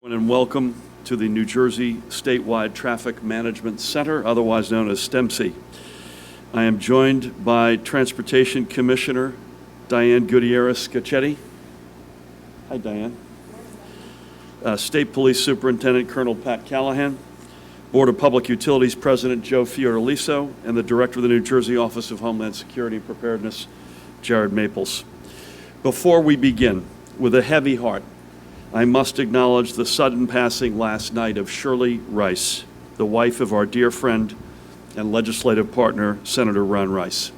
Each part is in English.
And welcome to the New Jersey Statewide Traffic Management Center, otherwise known as STEMC. I am joined by Transportation Commissioner Diane Gutierrez-Scacchetti. Hi, Diane. State Police Superintendent Colonel Pat Callahan, Board of Public Utilities President Joe Fiordaliso, and the Director of the New Jersey Office of Homeland Security and Preparedness, Jared Maples. Before we begin, with a heavy heart, I must acknowledge the sudden passing last night of Shirley Rice, the wife of our dear friend and legislative partner, Senator Ron Rice.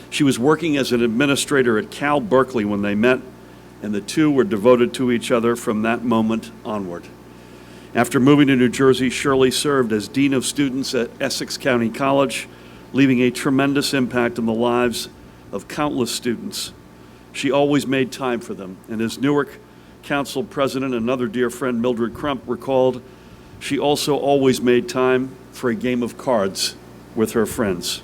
She was working as an administrator at Cal Berkeley when they met, and the two were devoted to each other from that moment onward. After moving to New Jersey, Shirley served as Dean of Students at Essex County College, leaving a tremendous impact on the lives of countless students. She always made time for them, and as Newark Council President and another dear friend, Mildred Crump, recalled, she also always made time for a game of cards with her friends.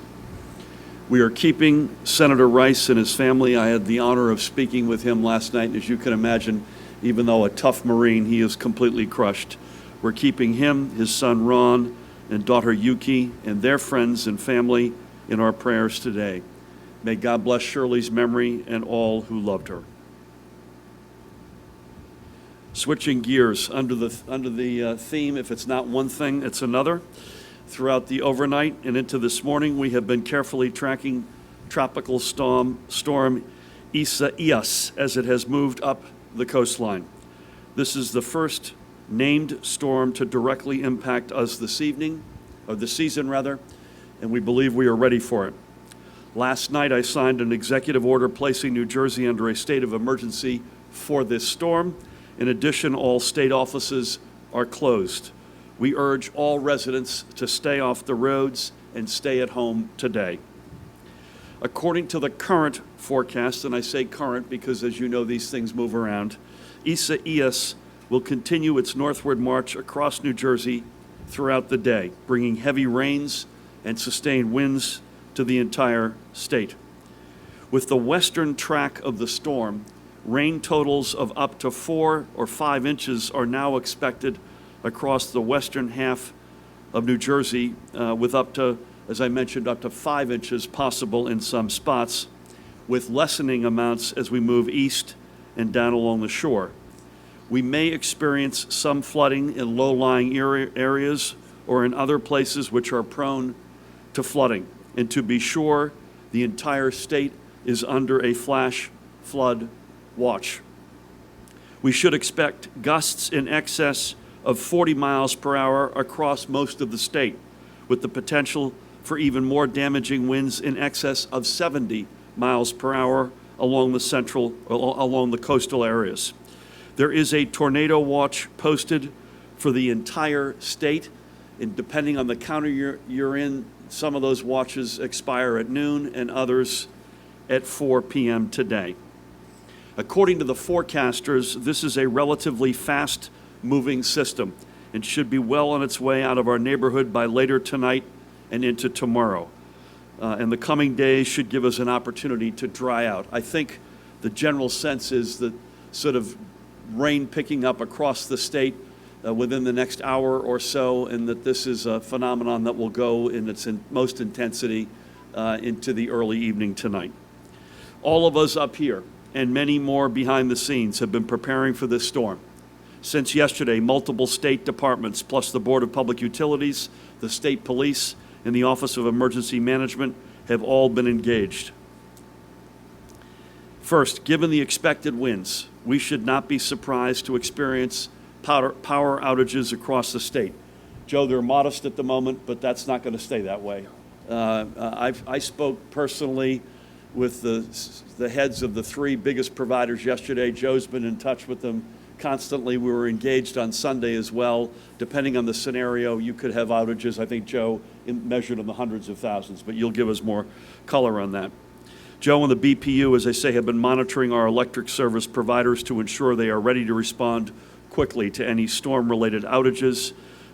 We are keeping Senator Rice and his family. I had the honor of speaking with him last night, and as you can imagine, even though a tough Marine, he is completely crushed. We're keeping him, his son Ron, and daughter Yuki, and their friends and family in our prayers today. May God bless Shirley's memory and all who loved her. Switching gears, under the theme, if it's not one thing, it's another. Throughout the overnight and into this morning, we have been carefully tracking Tropical Storm Isaias as it has moved up the coastline. This is the first named storm to directly impact us this season, and we believe we are ready for it. Last night, I signed an executive order placing New Jersey under a state of emergency for this storm. In addition, all state offices are closed. We urge all residents to stay off the roads and stay at home today. According to the current forecast, and I say current because, as you know, these things move around, Isaias will continue its northward march across New Jersey throughout the day, bringing heavy rains and sustained winds to the entire state. With the western track of the storm, rain totals of up to 4 or 5 inches are now expected across the western half of New Jersey, with up to, as I mentioned, up to 5 inches possible in some spots, with lessening amounts as we move east and down along the shore. We may experience some flooding in low-lying areas or in other places which are prone to flooding. And to be sure, the entire state is under a flash flood watch. We should expect gusts in excess of 40 miles per hour across most of the state, with the potential for even more damaging winds in excess of 70 miles per hour along the coastal areas. There is a tornado watch posted for the entire state, and depending on the county you're in, some of those watches expire at noon and others at 4 p.m. today. According to the forecasters, this is a relatively fast-moving system and should be well on its way out of our neighborhood by later tonight and into tomorrow. And the coming days should give us an opportunity to dry out. I think the general sense is that sort of rain picking up across the state within the next hour or so, and that this is a phenomenon that will go in its most intensity into the early evening tonight. All of us up here and many more behind the scenes have been preparing for this storm. Since yesterday, multiple state departments, plus the Board of Public Utilities, the State Police, and the Office of Emergency Management have all been engaged. First, given the expected winds, we should not be surprised to experience power outages across the state. Joe, they're modest at the moment, but that's not going to stay that way. I spoke personally with the heads of the 3 biggest providers yesterday. Joe's been in touch with them constantly. We were engaged on Sunday as well. Depending on the scenario, you could have outages, I think, Joe, measured in the hundreds of thousands, but you'll give us more color on that. Joe and the BPU, as I say, have been monitoring our electric service providers to ensure they are ready to respond quickly to any storm-related outages.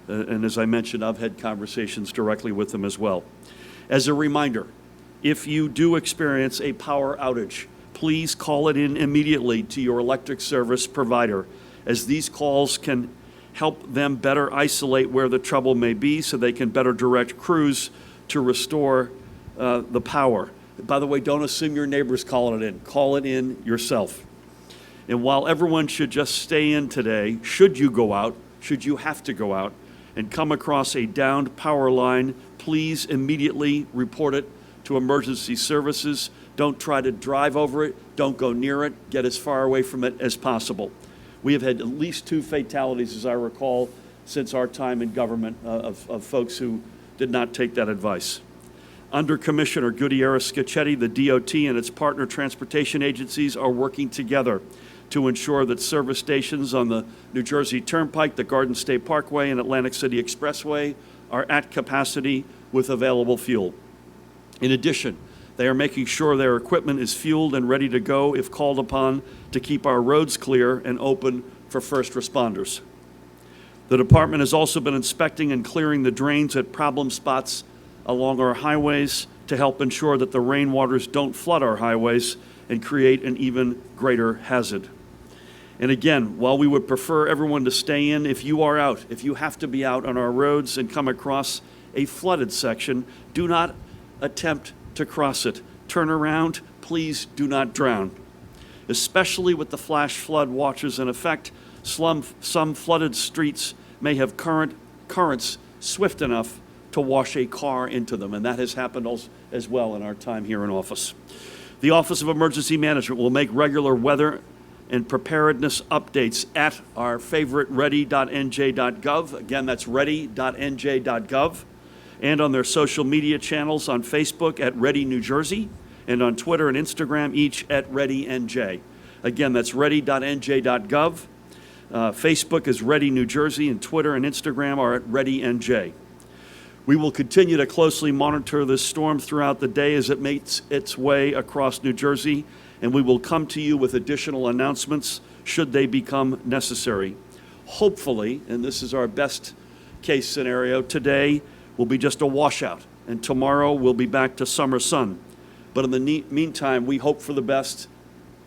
And as I mentioned, I've had conversations directly with them as well. As a reminder, if you do experience a power outage, please call it in immediately to your electric service provider. as these calls can help them better isolate where the trouble may be so they can better direct crews to restore the power. By the way, don't assume your neighbor's calling it in. Call it in yourself. And while everyone should just stay in today, should you go out, should you have to go out, and come across a downed power line, please immediately report it to emergency services. Don't try to drive over it. Don't go near it. Get as far away from it as possible. We have had at least 2 fatalities, as I recall, since our time in government of folks who did not take that advice. Under Commissioner Gutierrez Scacchetti, the DOT and its partner transportation agencies are working together to ensure that service stations on the New Jersey Turnpike, the Garden State Parkway, and Atlantic City Expressway are at capacity with available fuel. In addition, they are making sure their equipment is fueled and ready to go if called upon to keep our roads clear and open for first responders. The department has also been inspecting and clearing the drains at problem spots along our highways to help ensure that the rainwaters don't flood our highways and create an even greater hazard. And again, while we would prefer everyone to stay in, if you are out, if you have to be out on our roads and come across a flooded section, do not attempt to cross it. Turn around, please do not drown. Especially with the flash flood watches in effect, some flooded streets may have currents swift enough to wash a car into them, and that has happened as well in our time here in office. The Office of Emergency Management will make regular weather and preparedness updates at our favorite ready.nj.gov. Again, that's ready.nj.gov. And on their social media channels on Facebook at Ready New Jersey and on Twitter and Instagram, each at ReadyNJ. Again, that's ready.nj.gov. Facebook is Ready New Jersey, and Twitter and Instagram are at ReadyNJ. We will continue to closely monitor this storm throughout the day as it makes its way across New Jersey, and we will come to you with additional announcements should they become necessary. Hopefully, and this is our best case scenario, today will be just a washout, and tomorrow we'll be back to summer sun. But in the meantime, we hope for the best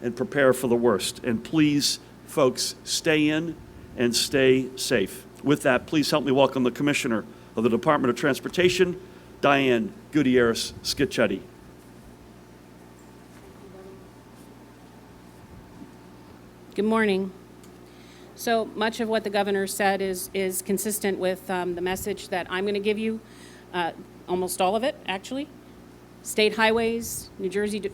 and prepare for the worst. And please, folks, stay in and stay safe. With that, please help me welcome the Commissioner of the Department of Transportation, Diane Gutierrez Scacchetti. Good morning. So much of what the governor said is consistent with the message that I'm going to give you, almost all of it, actually. State highways, New Jersey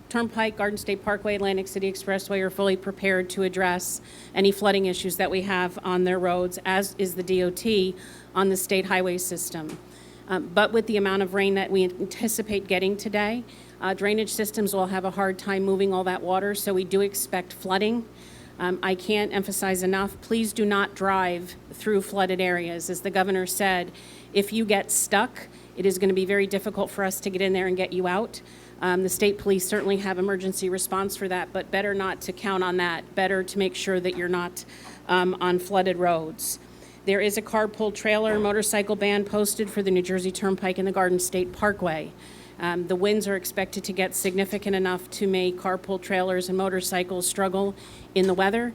Turnpike, Garden State Parkway, Atlantic City Expressway are fully prepared to address any flooding issues that we have on their roads, as is the DOT on the state highway system. But with the amount of rain that we anticipate getting today, drainage systems will have a hard time moving all that water, so we do expect flooding. I can't emphasize enough, please do not drive through flooded areas. As the governor said, if you get stuck, it is going to be very difficult for us to get in there and get you out. The state police certainly have emergency response for that, but better not to count on that. Better to make sure that you're not on flooded roads. There is a carpool trailer motorcycle ban posted for the New Jersey Turnpike and the Garden State Parkway. The winds are expected to get significant enough to make carpool trailers and motorcycles struggle in the weather.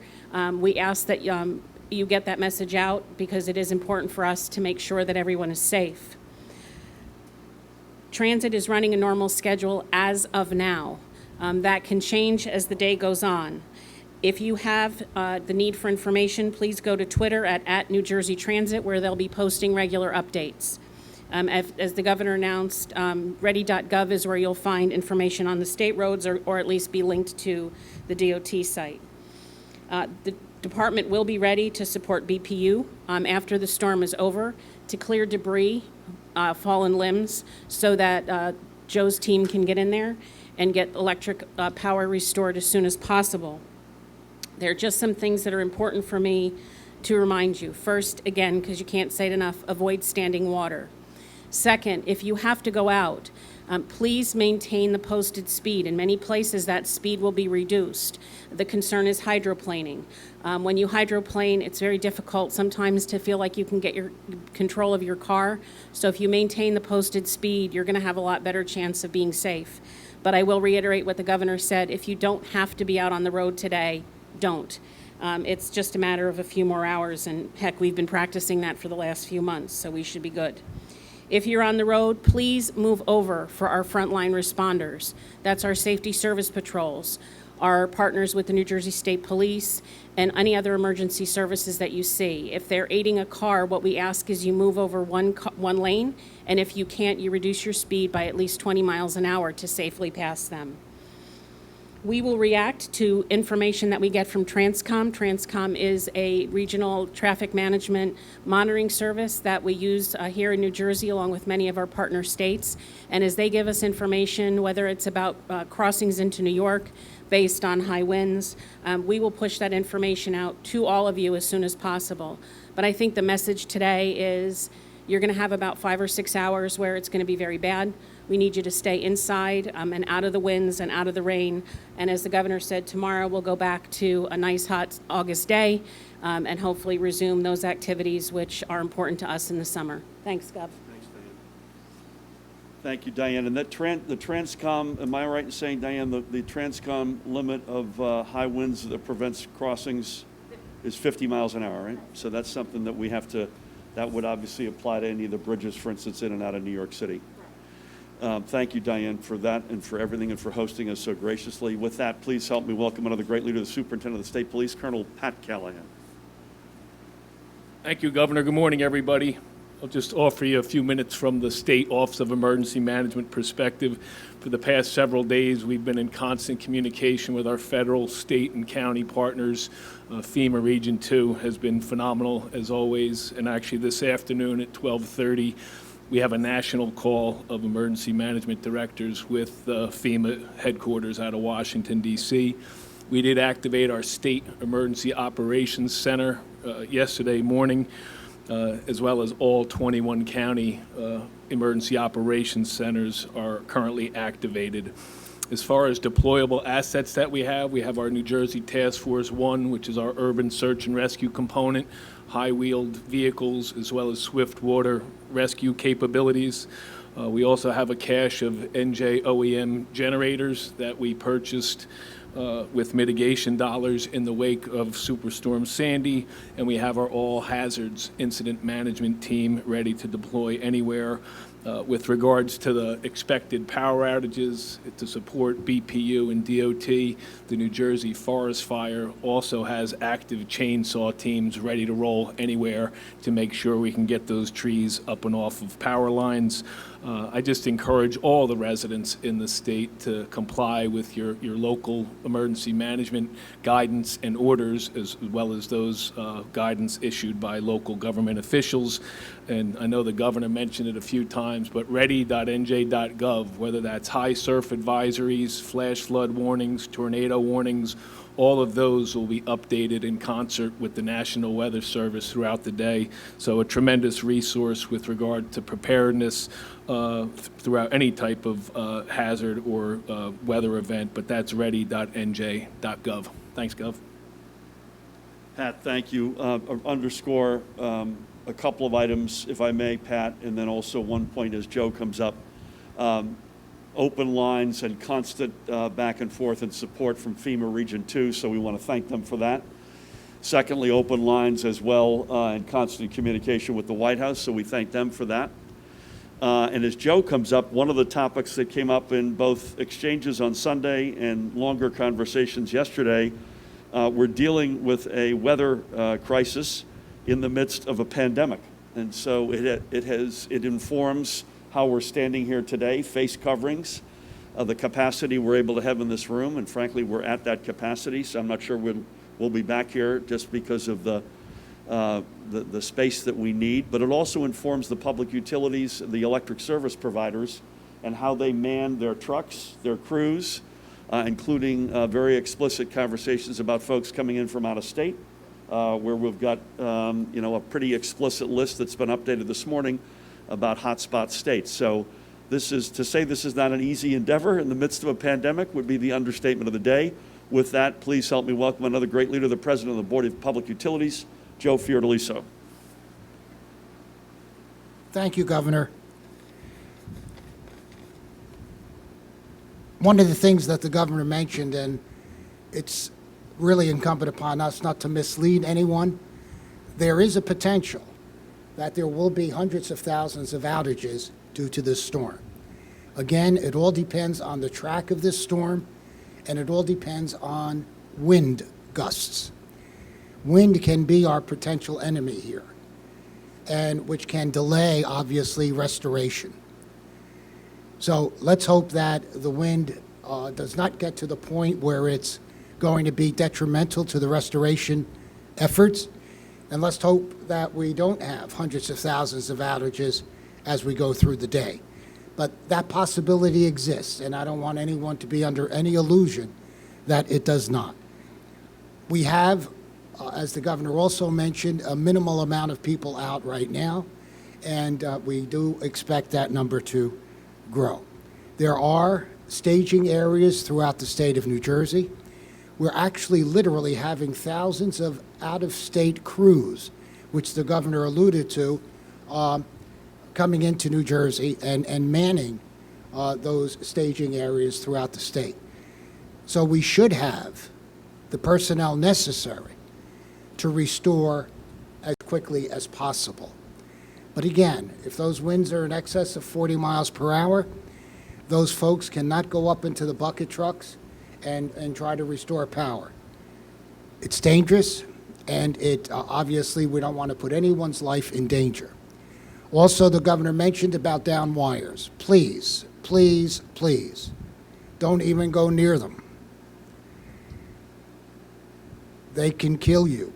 We ask that you get that message out because it is important for us to make sure that everyone is safe. Transit is running a normal schedule as of now. That can change as the day goes on. If you have the need for information, please go to Twitter at New Jersey Transit, where they'll be posting regular updates. As the governor announced, ready.gov is where you'll find information on the state roads or at least be linked to the DOT site. The department will be ready to support BPU after the storm is over to clear debris, fallen limbs, so that Joe's team can get in there and get electric power restored as soon as possible. There are just some things that are important for me to remind you. First, again, because you can't say it enough, avoid standing water. Second, if you have to go out, please maintain the posted speed. In many places, that speed will be reduced. The concern is hydroplaning. When you hydroplane, it's very difficult sometimes to feel like you can get your control of your car. So if you maintain the posted speed, you're going to have a lot better chance of being safe. But I will reiterate what the governor said. If you don't have to be out on the road today, don't. It's just a matter of a few more hours, and heck, we've been practicing that for the last few months, so we should be good. If you're on the road, please move over for our frontline responders. That's our safety service patrols, our partners with the New Jersey State Police, and any other emergency services that you see. If they're aiding a car, what we ask is you move over one lane, and if you can't, you reduce your speed by at least 20 miles an hour to safely pass them. We will react to information that we get from Transcom. Transcom is a regional traffic management monitoring service that we use here in New Jersey along with many of our partner states. And as they give us information, whether it's about crossings into New York based on high winds, we will push that information out to all of you as soon as possible. But I think the message today is you're going to have about 5 or 6 hours where it's going to be very bad. We need you to stay inside and out of the winds and out of the rain. And as the governor said, tomorrow we'll go back to a nice hot August day and hopefully resume those activities which are important to us in the summer. Thanks, Gov. Thanks, Diane. Thank you, Diane. And that the Transcom, am I right in saying, Diane, the Transcom limit of high winds that prevents crossings is 50 miles an hour, right? So that's something that we have to, that would obviously apply to any of the bridges, for instance, in and out of New York City. Thank you, Diane, for that and for everything and for hosting us so graciously. With that, please help me welcome another great leader, the Superintendent of the State Police, Colonel Pat Callahan. Thank you, Governor. Good morning, everybody. I'll just offer you a few minutes from the State Office of Emergency Management perspective. For the past several days, we've been in constant communication with our federal, state, and county partners. FEMA Region 2 has been phenomenal, as always, and actually this afternoon at 12:30, we have a national call of emergency management directors with FEMA headquarters out of Washington, D.C. We did activate our State Emergency Operations Center yesterday morning, as well as all 21 county emergency operations centers are currently activated. As far as deployable assets that we have our New Jersey Task Force 1, which is our urban search and rescue component, high-wheeled vehicles, as well as swift water rescue capabilities. We also have a cache of NJ OEM generators that we purchased with mitigation dollars in the wake of Superstorm Sandy, and we have our all hazards incident management team ready to deploy anywhere. With regards to the expected power outages to support BPU and DOT, the New Jersey Forest Fire also has active chainsaw teams ready to roll anywhere to make sure we can get those trees up and off of power lines. I just encourage all the residents in the state to comply with your local emergency management guidance and orders, as well as those guidance issued by local government officials. And I know the governor mentioned it a few times, but ready.nj.gov, whether that's high surf advisories, flash flood warnings, tornado warnings, all of those will be updated in concert with the National Weather Service throughout the day. So a tremendous resource with regard to preparedness throughout any type of hazard or weather event, but that's ready.nj.gov. Thanks, Gov. Pat, thank you. Underscore a couple of items, if I may, Pat, and then also one point as Joe comes up. Open lines and constant back and forth and support from FEMA Region 2, so we want to thank them for that. Secondly, open lines as well and constant communication with the White House, so we thank them for that. And as Joe comes up, one of the topics that came up in both exchanges on Sunday and longer conversations yesterday, we're dealing with a weather crisis in the midst of a pandemic. And so it informs how we're standing here today, face coverings, the capacity we're able to have in this room, and frankly, we're at that capacity, so I'm not sure we'll be back here just because of the space that we need, but it also informs the public utilities, the electric service providers, and how they man their trucks, their crews, including very explicit conversations about folks coming in from out of state, where we've got a pretty explicit list that's been updated this morning about hotspot states. So this is not an easy endeavor in the midst of a pandemic would be the understatement of the day. With that, please help me welcome another great leader, the President of the Board of Public Utilities, Joe Fiordaliso. Thank you, Governor. One of the things that the governor mentioned, and it's really incumbent upon us not to mislead anyone. There is a potential that there will be hundreds of thousands of outages due to this storm. Again, it all depends on the track of this storm, and it all depends on wind gusts. Wind can be our potential enemy here, and which can delay, obviously, restoration. So let's hope that the wind does not get to the point where it's going to be detrimental to the restoration efforts. And let's hope that we don't have hundreds of thousands of outages as we go through the day. But that possibility exists, and I don't want anyone to be under any illusion that it does not. We have, as the governor also mentioned, a minimal amount of people out right now, and we do expect that number to grow. There are staging areas throughout the state of New Jersey. We're actually literally having thousands of out-of-state crews, which the governor alluded to, coming into New Jersey and manning those staging areas throughout the state. So we should have the personnel necessary to restore as quickly as possible. But again, if those winds are in excess of 40 miles per hour, those folks cannot go up into the bucket trucks and try to restore power. It's dangerous, and it obviously we don't want to put anyone's life in danger. Also, the governor mentioned about down wires. Please, please, please, don't even go near them. They can kill you,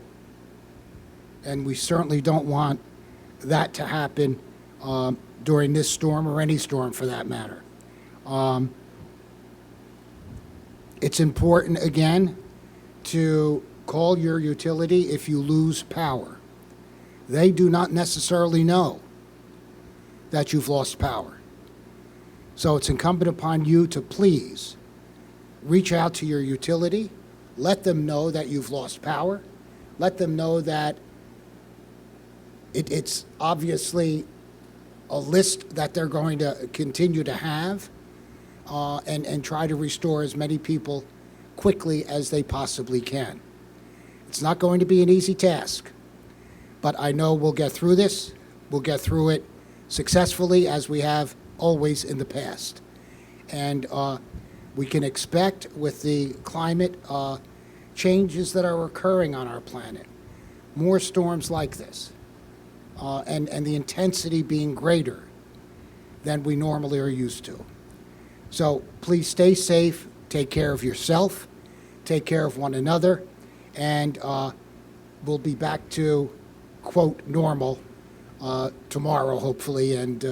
and we certainly don't want that to happen during this storm or any storm for that matter. It's important, again, to call your utility if you lose power. They do not necessarily know that you've lost power. So it's incumbent upon you to please reach out to your utility, let them know that you've lost power, let them know that it's obviously a list that they're going to continue to have, and try to restore as many people quickly as they possibly can. It's not going to be an easy task, but I know we'll get through this. We'll get through it successfully, as we have always in the past. And we can expect, with the climate changes that are occurring on our planet, more storms like this, and the intensity being greater than we normally are used to. So please stay safe, take care of yourself, take care of one another, and we'll be back to, quote, normal tomorrow, hopefully, and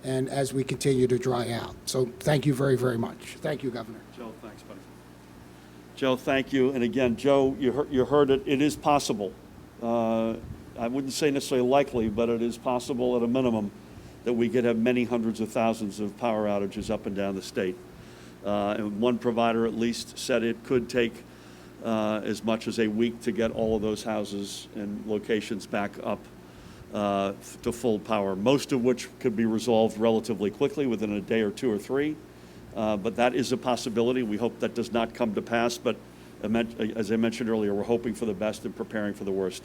as we continue to dry out. So thank you very, very much. Thank you, Governor. Joe, thanks, buddy. Joe, thank you. And again, Joe, you heard it. It is possible. I wouldn't say necessarily likely, but it is possible at a minimum that we could have many hundreds of thousands of power outages up and down the state. And one provider at least said it could take as much as a week to get all of those houses and locations back up to full power, most of which could be resolved relatively quickly within a day or two or three. But that is a possibility. We hope that does not come to pass, but as I mentioned earlier, we're hoping for the best and preparing for the worst.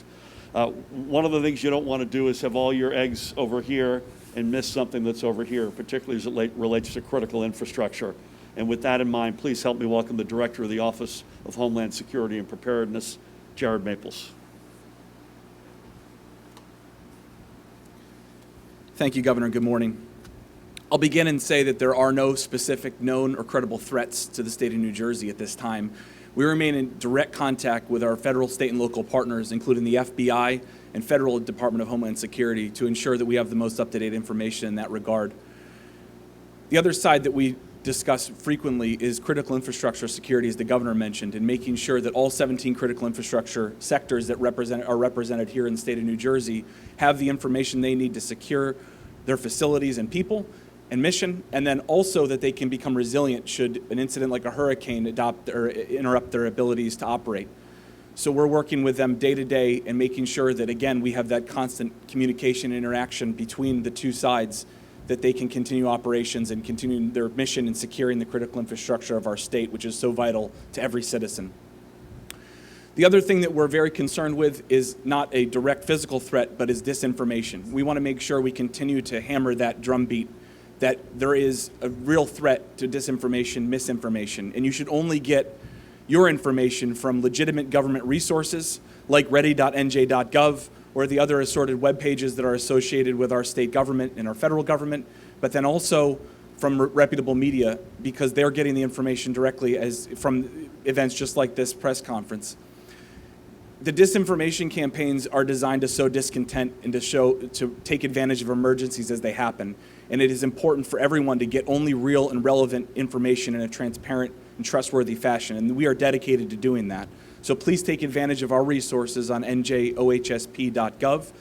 One of the things you don't want to do is have all your eggs over here and miss something that's over here, particularly as it relates to critical infrastructure. And with that in mind, please help me welcome the Director of the Office of Homeland Security and Preparedness, Jared Maples. Thank you, Governor. Good morning. I'll begin and say that there are no specific known or credible threats to the state of New Jersey at this time. We remain in direct contact with our federal, state, and local partners, including the FBI and Federal Department of Homeland Security, to ensure that we have the most up-to-date information in that regard. The other side that we discuss frequently is critical infrastructure security, as the governor mentioned, and making sure that all 17 critical infrastructure sectors that are represented here in the state of New Jersey have the information they need to secure their facilities and people and mission, and then also that they can become resilient should an incident like a hurricane adopt or interrupt their abilities to operate. So we're working with them day to day and making sure that, again, we have that constant communication and interaction between the two sides, that they can continue operations and continue their mission in securing the critical infrastructure of our state, which is so vital to every citizen. The other thing that we're very concerned with is not a direct physical threat, but is disinformation. We want to make sure we continue to hammer that drumbeat that there is a real threat to disinformation, misinformation, and you should only get your information from legitimate government resources like ready.nj.gov or the other assorted web pages that are associated with our state government and our federal government, but then also from reputable media because they're getting the information directly from events just like this press conference. The disinformation campaigns are designed to sow discontent and to take advantage of emergencies as they happen. And it is important for everyone to get only real and relevant information in a transparent and trustworthy fashion. And we are dedicated to doing that. So please take advantage of our resources on njohsp.gov,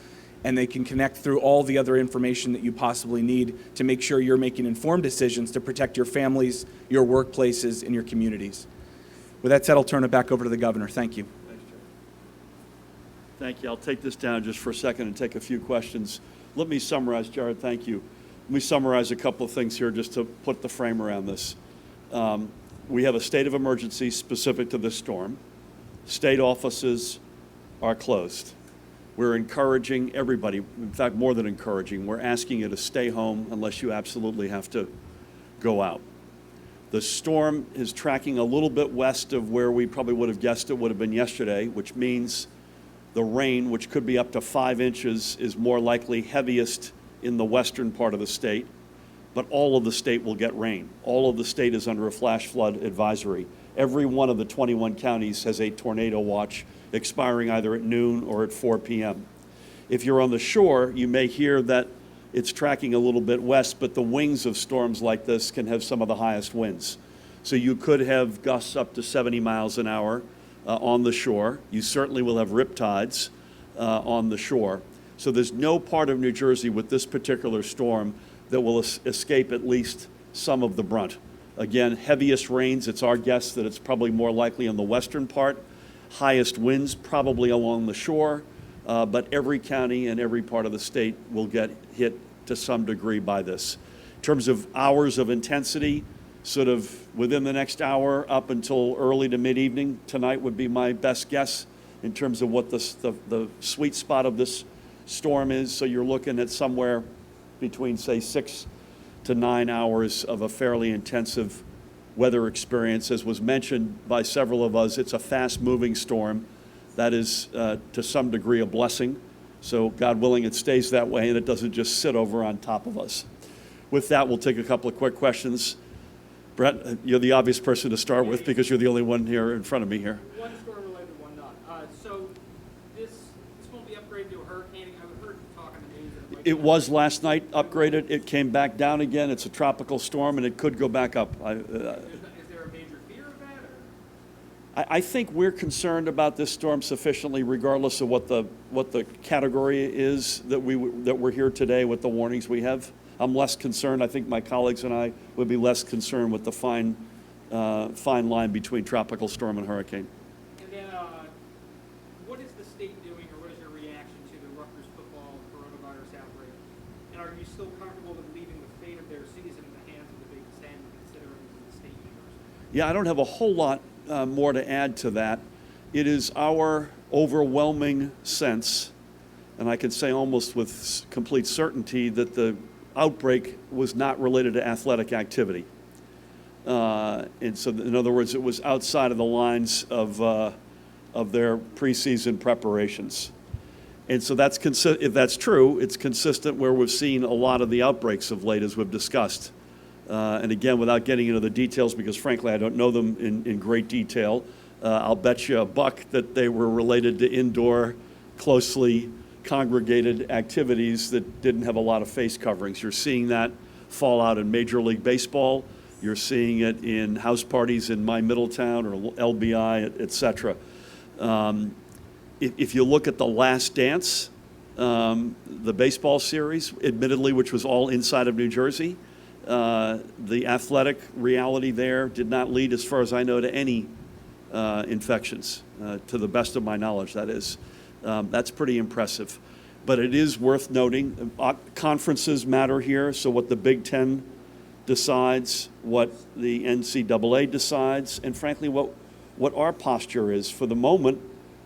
and they can connect through all the other information that you possibly need to make sure you're making informed decisions to protect your families, your workplaces, and your communities. With that said, I'll turn it back over to the governor. Thank you. Thank you. I'll take this down just for a second and take a few questions. Let me summarize, Jared, thank you. Let me summarize a couple of things here just to put the frame around this. We have a state of emergency specific to this storm. State offices are closed. We're encouraging everybody, in fact, more than encouraging, we're asking you to stay home unless you absolutely have to go out. The storm is tracking a little bit west of where we probably would have guessed it would have been yesterday, which means the rain, which could be up to 5 inches, is more likely heaviest in the western part of the state, but all of the state will get rain. All of the state is under a flash flood advisory. Every one of the 21 counties has a tornado watch expiring either at noon or at 4 p.m. If you're on the shore, you may hear that it's tracking a little bit west, but the wings of storms like this can have some of the highest winds. So you could have gusts up to 70 miles an hour on the shore. You certainly will have riptides on the shore. So there's no part of New Jersey with this particular storm that will escape at least some of the brunt. Again, heaviest rains, it's our guess that it's probably more likely in the western part. Highest winds probably along the shore, but every county and every part of the state will get hit to some degree by this. In terms of hours of intensity, sort of within the next hour up until early to mid-evening tonight would be my best guess in terms of what the sweet spot of this storm is. So you're looking at somewhere between, say, 6 to 9 hours of a fairly intensive weather experience. As was mentioned by several of us, it's a fast-moving storm. That is, to some degree, a blessing. So God willing, it stays that way and it doesn't just sit over on top of us. With that, we'll take a couple of quick questions. Brett, you're the obvious person to start with because you're the only one here in front of me here. One storm-related, one not. So this won't be upgraded to a hurricane. I've heard talk on the news. That It was last night upgraded. It came back down again. It's a tropical storm, and it could go back up. Is there a major fear of that? Or? I think we're concerned about this storm sufficiently, regardless of what the category is that we're here today with the warnings we have. I'm less concerned. I think my colleagues and I would be less concerned with the fine line between tropical storm and hurricane. And then, what is the state doing, or what is your reaction to the Rutgers football coronavirus outbreak? And are you still comfortable with leaving the fate of their season in the hands of the Big Ten, considering the state university? Yeah, I don't have a whole lot more to add to that. It is our overwhelming sense, and I can say almost with complete certainty, that the outbreak was not related to athletic activity. And so, in other words, it was outside of the lines of their preseason preparations. And so if that's true, it's consistent where we've seen a lot of the outbreaks of late, as we've discussed. And again, without getting into the details, because frankly, I don't know them in great detail, I'll bet you a buck that they were related to indoor, closely congregated activities that didn't have a lot of face coverings. You're seeing that fall out in Major League Baseball. You're seeing it in house parties in my Middletown or LBI, et cetera. If you look at The Last Dance, the baseball series, admittedly, which was all inside of New Jersey, the athletic reality there did not lead, as far as I know, to any infections, to the best of my knowledge, that is. That's pretty impressive. But it is worth noting, conferences matter here, so what the Big Ten decides, what the NCAA decides, and frankly, what our posture is. For the moment,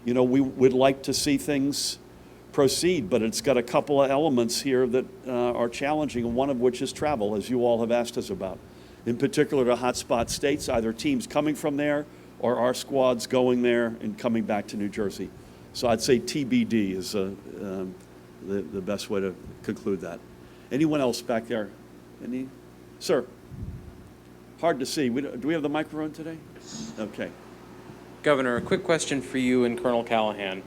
you know, we would like to see things proceed, but it's got a couple of elements here that are challenging, and one of which is travel, as you all have asked us about. In particular to hotspot states, either teams coming from there or our squads going there and coming back to New Jersey. So I'd say TBD is the best way to conclude that. Anyone else back there? Any? Sir? Hard to see. Do we have the microphone today? Okay. Governor, a quick question for you and Colonel Callahan.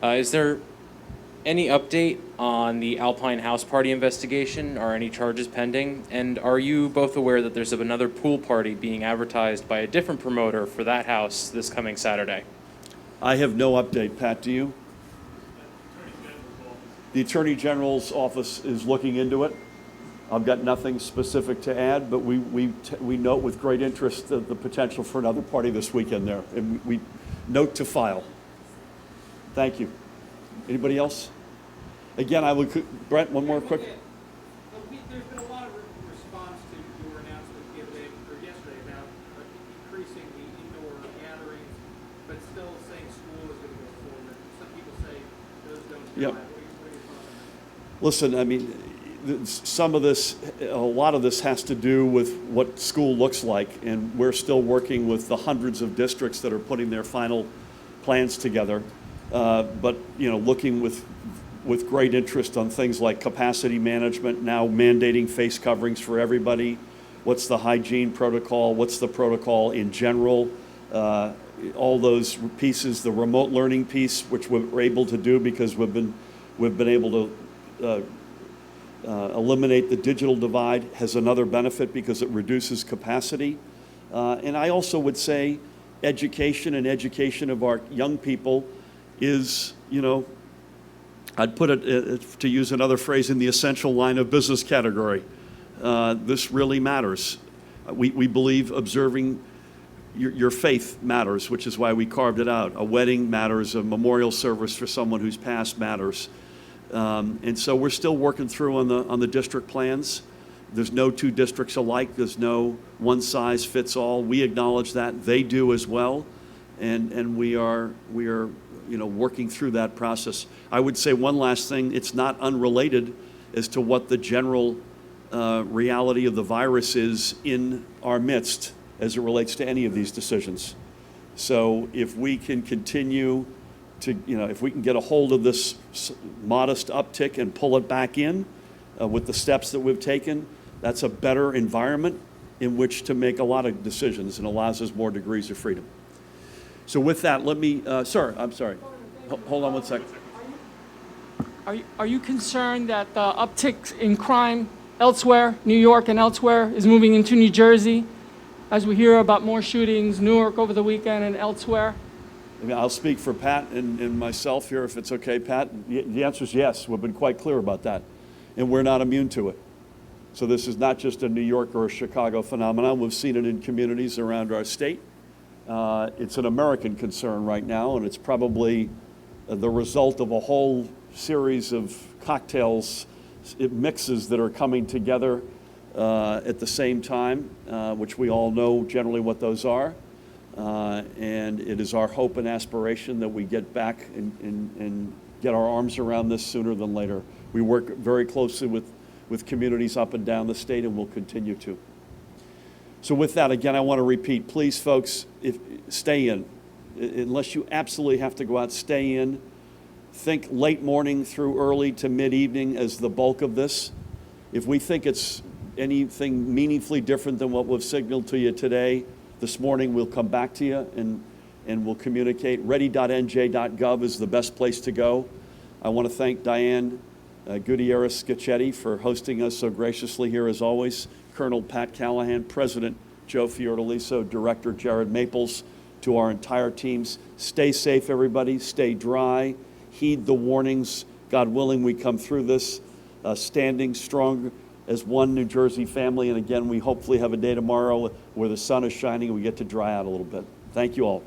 Is there any update on the Alpine house party investigation? Are any charges pending? And are you both aware that there's another pool party being advertised by a different promoter for that house this coming Saturday? I have no update. Pat, do you? The Attorney General's office is looking into it. I've got nothing specific to add, but we note with great interest the potential for another party this weekend there, and we note to file. Thank you. Anybody else? Again, I would, Brent, one more quick. There's been a lot of response to your announcement the other day, or yesterday, about increasing the indoor gatherings, but still saying school is going to go forward. Some people say those don't apply. Yep. What are your thoughts on that? Listen, I mean, some of this, a lot of this has to do with what school looks like, and we're still working with the hundreds of districts that are putting their final plans together. But, you know, looking with great interest on things like capacity management, now mandating face coverings for everybody. What's the hygiene protocol? What's the protocol in general? All those pieces, the remote learning piece, which we're able to do because we've been able to eliminate the digital divide, has another benefit because it reduces capacity. And I also would say education of our young people is, you know, I'd put it, to use another phrase, in the essential line of business category. This really matters. We believe observing your faith matters, which is why we carved it out. A wedding matters, a memorial service for someone who's passed matters. And so we're still working through on the district plans. There's no two districts alike. There's no one size fits all. We acknowledge that. They do as well. And we are you know, working through that process. I would say one last thing, it's not unrelated as to what the general reality of the virus is in our midst as it relates to any of these decisions. So if we can continue to, you know, if we can get a hold of this modest uptick and pull it back in with the steps that we've taken, that's a better environment in which to make a lot of decisions and allows us more degrees of freedom. So with that, let me, sir, I'm sorry. Hold on one second. Are you concerned that the uptick in crime elsewhere, New York and elsewhere, is moving into New Jersey, as we hear about more shootings, Newark over the weekend and elsewhere? I mean, I'll speak for Pat and myself here, if it's okay, Pat. The answer is yes. We've been quite clear about that, and we're not immune to it. So this is not just a New York or a Chicago phenomenon. We've seen it in communities around our state. It's an American concern right now, and it's probably the result of a whole series of cocktails, mixes that are coming together at the same time, which we all know generally what those are. And it is our hope and aspiration that we get back and get our arms around this sooner than later. We work very closely with communities up and down the state, and we'll continue to. So with that, again, I want to repeat, please, folks, stay in. Unless you absolutely have to go out, stay in. Think late morning through early to mid-evening as the bulk of this. If we think it's anything meaningfully different than what we've signaled to you today, this morning we'll come back to you and we'll communicate. Ready.nj.gov is the best place to go. I want to thank Diane Gutierrez-Scacchetti for hosting us so graciously here as always. Colonel Pat Callahan, President Joe Fiordaliso, Director Jared Maples, to our entire teams. Stay safe, everybody. Stay dry. Heed the warnings. God willing, we come through this standing strong as one New Jersey family. And again, we hopefully have a day tomorrow where the sun is shining and we get to dry out a little bit. Thank you all.